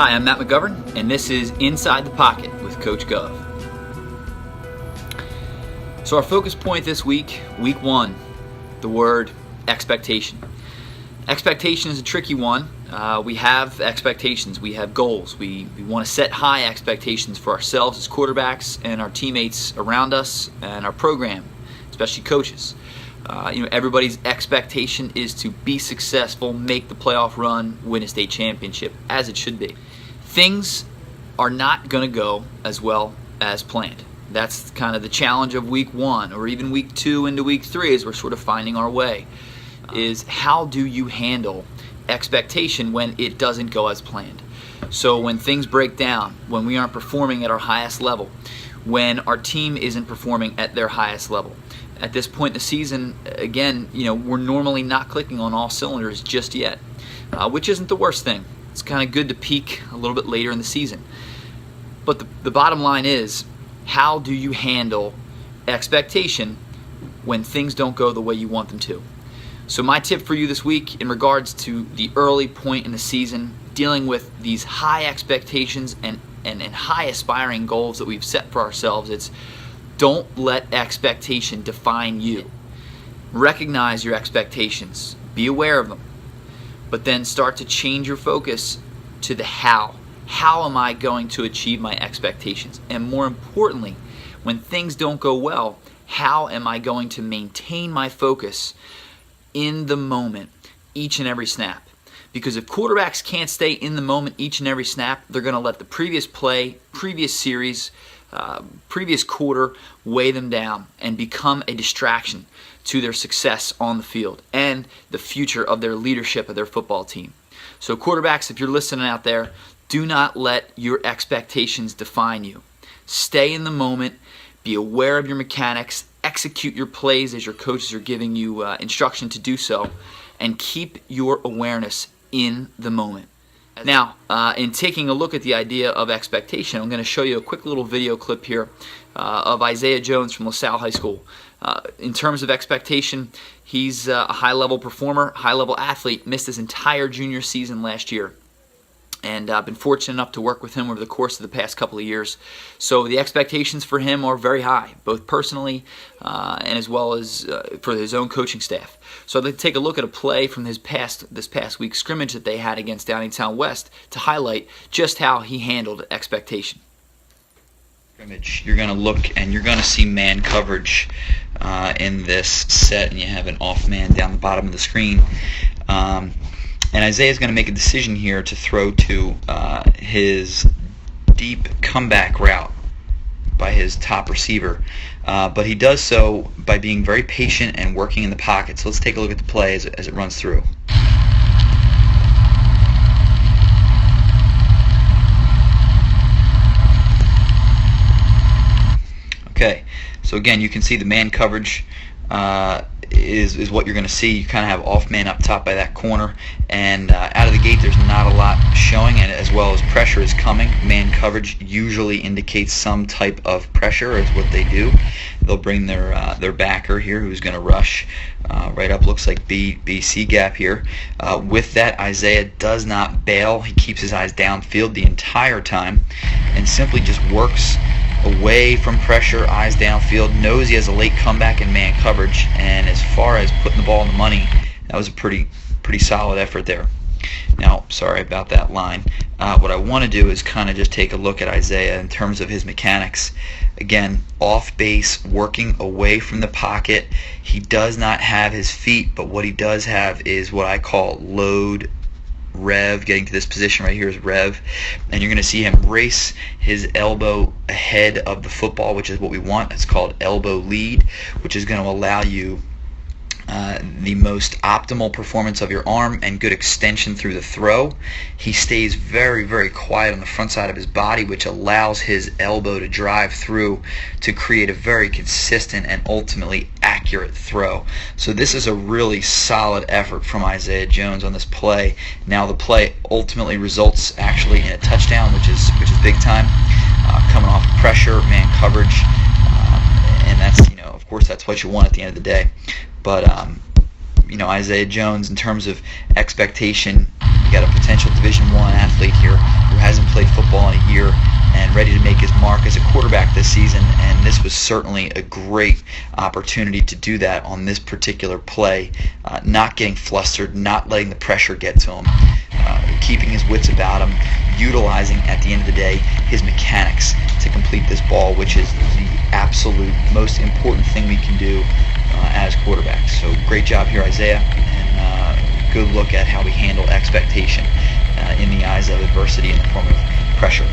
Hi, I'm Matt McGovern, and this is Inside the Pocket with Coach Gov. So our focus point this week, week one, the word expectation. Expectation is a tricky one. We have expectations, we have goals. We want to set high expectations for ourselves as quarterbacks and our teammates around us and our program, especially coaches. Everybody's expectation is to be successful, make the playoff run, win a state championship, as it should be. Things are not going to go as well as planned. That's kind of the challenge of week one, or even week two into week three, as we're sort of finding our way, is how do you handle expectation when it doesn't go as planned? So when things break down, when we aren't performing at our highest level, when our team isn't performing at their highest level. At this point in the season, again, we're normally not clicking on all cylinders just yet, which isn't the worst thing. It's kind of good to peak a little bit later in the season. But the bottom line is, how do you handle expectation when things don't go the way you want them to? So my tip for you this week in regards to the early point in the season, dealing with these high expectations and high aspiring goals that we've set for ourselves, it's don't let expectation define you. Recognize your expectations. Be aware of them. But then start to change your focus to the how. How am I going to achieve my expectations? And more importantly, when things don't go well, how am I going to maintain my focus in the moment each and every snap? Because if quarterbacks can't stay in the moment each and every snap, they're going to let the previous play, previous series, previous quarter weigh them down and become a distraction to their success on the field and the future of their leadership of their football team. So quarterbacks, if you're listening out there, do not let your expectations define you. Stay in the moment, be aware of your mechanics, execute your plays as your coaches are giving you instruction to do so, and keep your awareness in the moment. Now, in taking a look at the idea of expectation, I'm going to show you a quick little video clip here of Isaiah Jones from LaSalle High School. In terms of expectation, he's a high-level performer, high-level athlete, missed his entire junior season last year. And I've been fortunate enough to work with him over the course of the past couple of years. So the expectations for him are very high, both personally and as well as for his own coaching staff. So I'd like to take a look at a play from this past week's scrimmage that they had against Downingtown West to highlight just how he handled expectation. You're going to look and you're going to see man coverage in this set, and you have an off man down the bottom of the screen. And Isaiah's going to make a decision here to throw to his deep comeback route by his top receiver. But he does so by being very patient and working in the pocket. So let's take a look at the play as it runs through. Okay, so again, you can see the man coverage is what you're going to see. You kind of have off man up top by that corner, and out of the gate there's not a lot showing, and as well as pressure is coming. Man coverage usually indicates some type of pressure is what they do. They'll bring their backer here who's going to rush right up, looks like BC gap here. With that, Isaiah does not bail. He keeps his eyes downfield the entire time and simply just works away from pressure, eyes downfield, knows he has a late comeback in man coverage, and as far as putting the ball in the money, that was a pretty solid effort there. Now, sorry about that line. What I want to do is kind of just take a look at Isaiah in terms of his mechanics. Again, off base, working away from the pocket. He does not have his feet, but what he does have is what I call load rev. Getting to this position right here is rev, and you're going to see him race his elbow ahead of the football, which is what we want. It's called elbow lead, which is going to allow you the most optimal performance of your arm and good extension through the throw. He stays very, very quiet on the front side of his body, which allows his elbow to drive through to create a very consistent and ultimately accurate throw. So this is a really solid effort from Isaiah Jones on this play. Now the play ultimately results actually in a touchdown, which is big time, coming off pressure, man coverage, and that's, of course, that's what you want at the end of the day. But Isaiah Jones, in terms of expectation, You got a potential Division I athlete here who hasn't played football in a year and ready to make his mark as a quarterback this season, and this was certainly a great opportunity to do that on this particular play, not getting flustered, not letting the pressure get to him, keeping his wits about him, utilizing at the end of the day his mechanics to complete this ball, which is the absolute most important thing we can do as quarterbacks. So great job here, Isaiah, and good look at how we handle expectation in the eyes of adversity in the form of pressure.